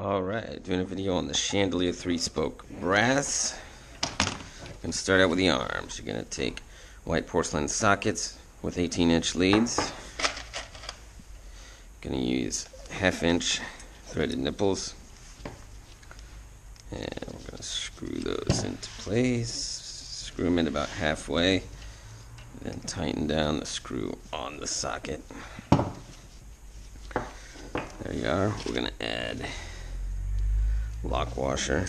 Alright, doing a video on the Chandelier 3-spoke brass. I'm going to start out with the arms. You're going to take white porcelain sockets with 18-inch leads. Going to use half-inch threaded nipples. And we're going to screw those into place. Screw them in about halfway. Then tighten down the screw on the socket. There you are. We're going to add lock washer.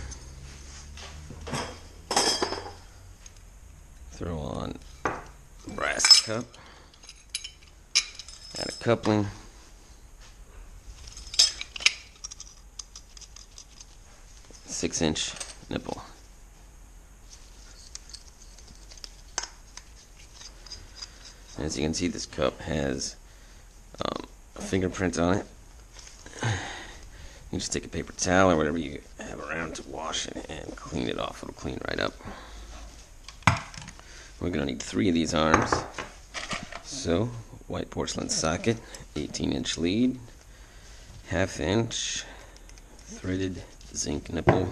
Throw on brass cup. Add a coupling. Six-inch nipple. As you can see, this cup has a fingerprint on it. You just take a paper towel or whatever you have around to wash it and clean it off. It'll clean right up. We're going to need 3 of these arms. So, white porcelain socket, 18-inch lead, half-inch threaded zinc nipple.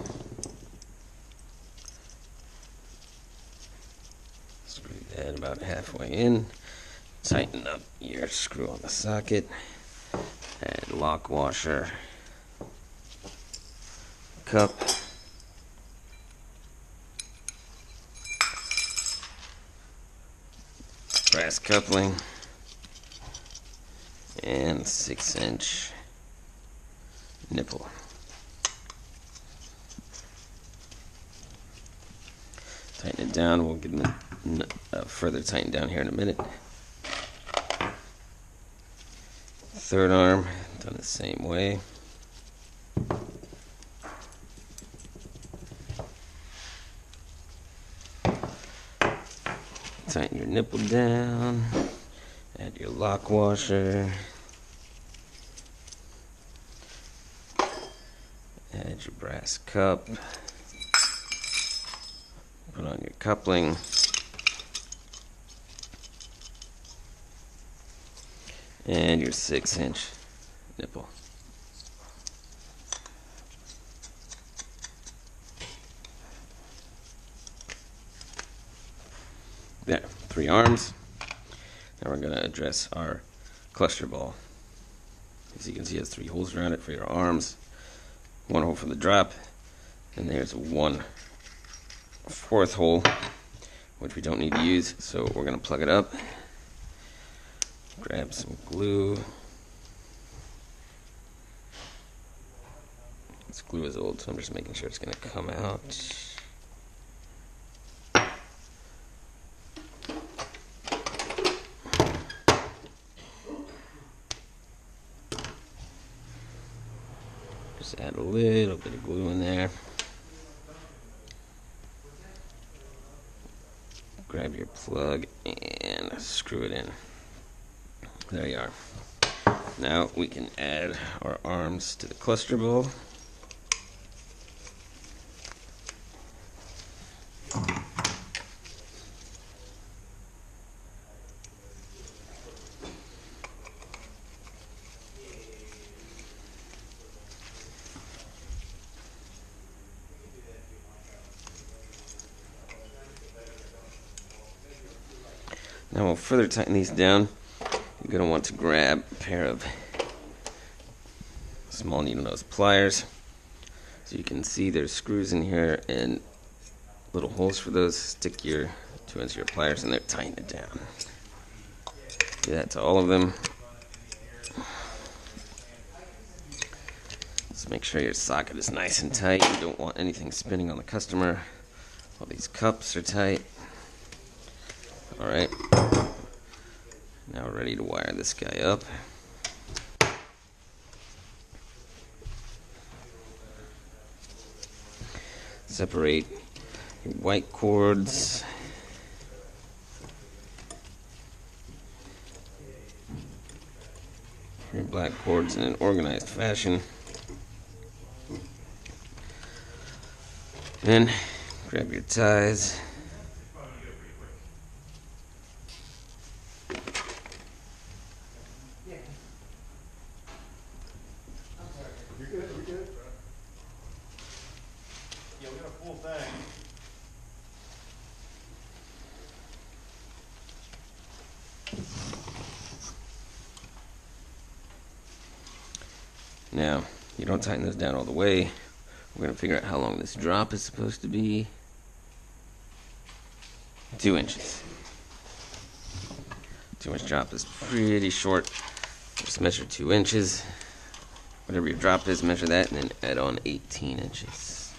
Screw that about halfway in. Tighten up your screw on the socket. Add lock washer. Cup. Brass coupling. And 6-inch nipple. Tighten it down. We'll get them further tightened down here in a minute. Third arm, done the same way. Tighten your nipple down. Add your lock washer. Add your brass cup. Put on your coupling. And your 6-inch nipple. There, 3 arms. Now we're going to address our cluster ball. As you can see, it has 3 holes around it for your arms. 1 hole for the drop. And there's a 1/4 hole, which we don't need to use, so we're going to plug it up. Grab some glue. This glue is old, so I'm just making sure it's going to come out. Just add a little bit of glue in there. Grab your plug and screw it in. There you are. Now we can add our arms to the cluster ball. Now we'll further tighten these down. You're going to want to grab a pair of small needle nose pliers. So you can see there's screws in here and little holes for those. Stick your 2 ends of your pliers in there, tighten it down. Do that to all of them. Just make sure your socket is nice and tight. You don't want anything spinning on the customer. All these cups are tight. Alright. Now we're ready to wire this guy up. Separate your white cords. Your black cords in an organized fashion. Then grab your ties. full thing. Now, you don't tighten this down all the way. We're going to figure out how long this drop is supposed to be. 2 inches. 2-inch drop is pretty short. Just measure 2 inches. Whatever your drop is, measure that, and then add on 18 inches.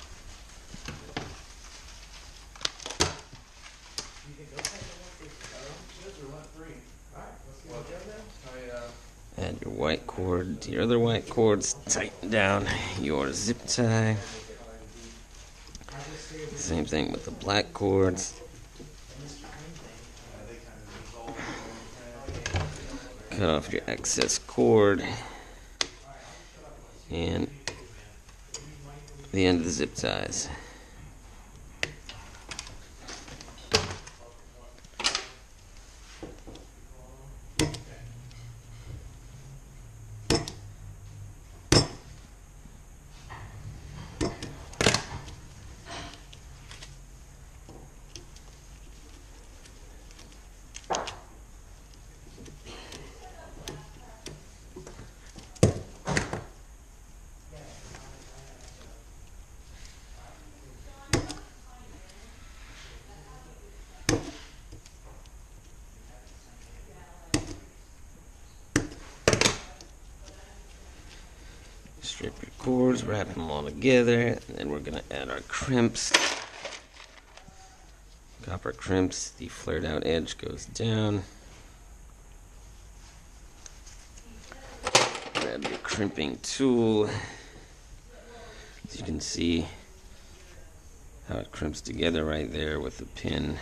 Add your white cord to your other white cords. Tighten down your zip tie. Same thing with the black cords. Cut off your excess cord and the end of the zip ties. Strip your cords, wrap them all together, and then we're going to add our crimps. Copper crimps, the flared out edge goes down. Grab your crimping tool. As you can see how it crimps together right there with the pin.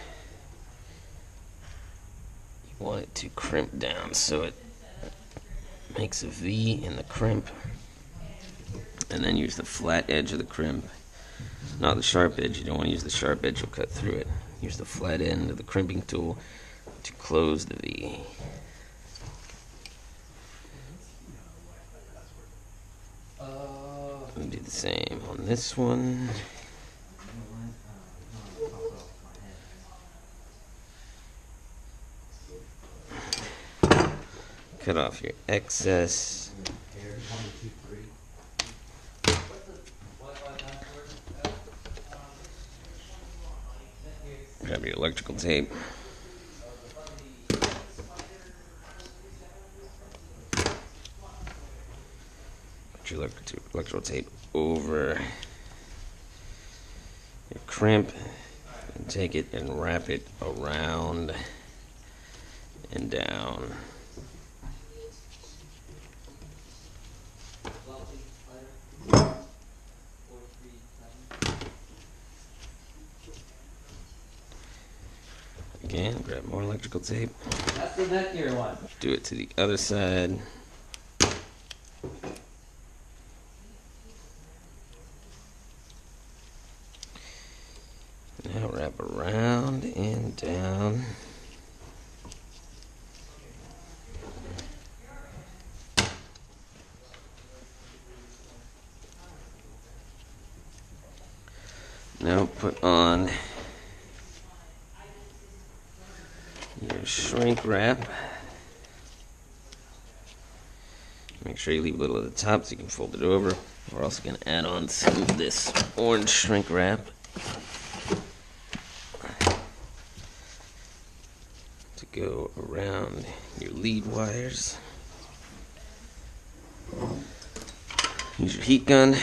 You want it to crimp down so it makes a V in the crimp. And then use the flat edge of the crimp, not the sharp edge. You don't want to use the sharp edge, you'll cut through it. Use the flat end of the crimping tool to close the V. And do the same on this one. Cut off your excess. Grab your electrical tape. Put your electrical tape over your crimp and take it and wrap it around and down. Again, grab more electrical tape. That's the Netgear one. Do it to the other side. Now wrap around and down. Now put on your shrink wrap. Make sure you leave a little at the top so you can fold it over. We're also going to add on some of this orange shrink wrap to go around your lead wires. Use your heat gun.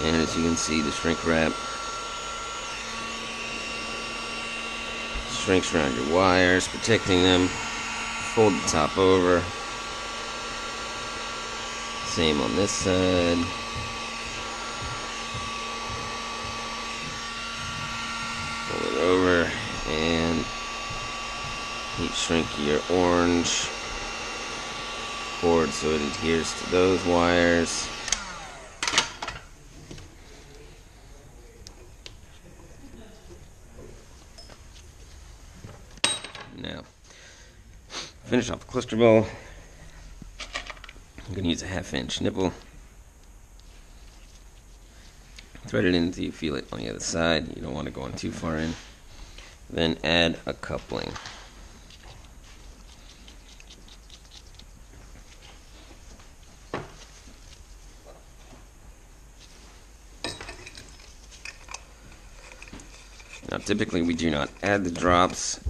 And as you can see, the shrink wrap shrinks around your wires, protecting them. Fold the top over. Same on this side. Fold it over and heat shrink your orange cord so it adheres to those wires. Now, finish off the cluster ball. I'm going to use a 1/2 inch nipple. Thread it in until you feel it on the other side. You don't want to go in too far in. Then add a coupling. Now typically we do not add the drops,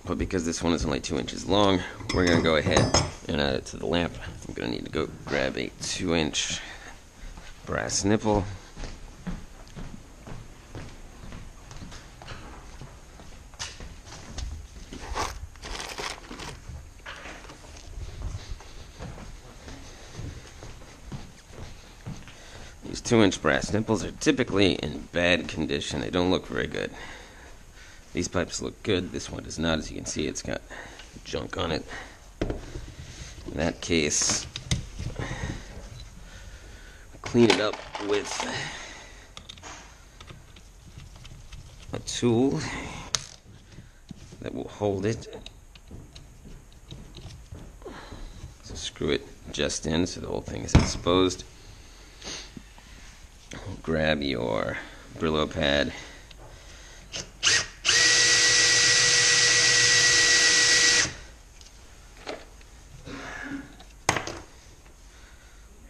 but because this one is only 2 inches long, we're going to go ahead and add it to the lamp. I'm going to need to go grab a 2-inch brass nipple. These 2-inch brass nipples are typically in bad condition. They don't look very good. These pipes look good. This one does not. As you can see, it's got junk on it. In that case, clean it up with a tool that will hold it. So screw it just in so the whole thing is exposed. Grab your Brillo pad.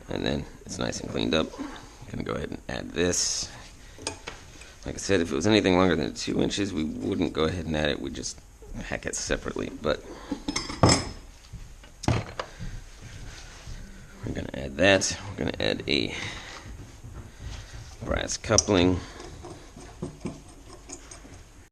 And then it's nice and cleaned up. I'm going to go ahead and add this. Like I said, if it was anything longer than 2 inches, we wouldn't go ahead and add it. We'd just pack it separately. But we're going to add that. We're going to add a brass coupling.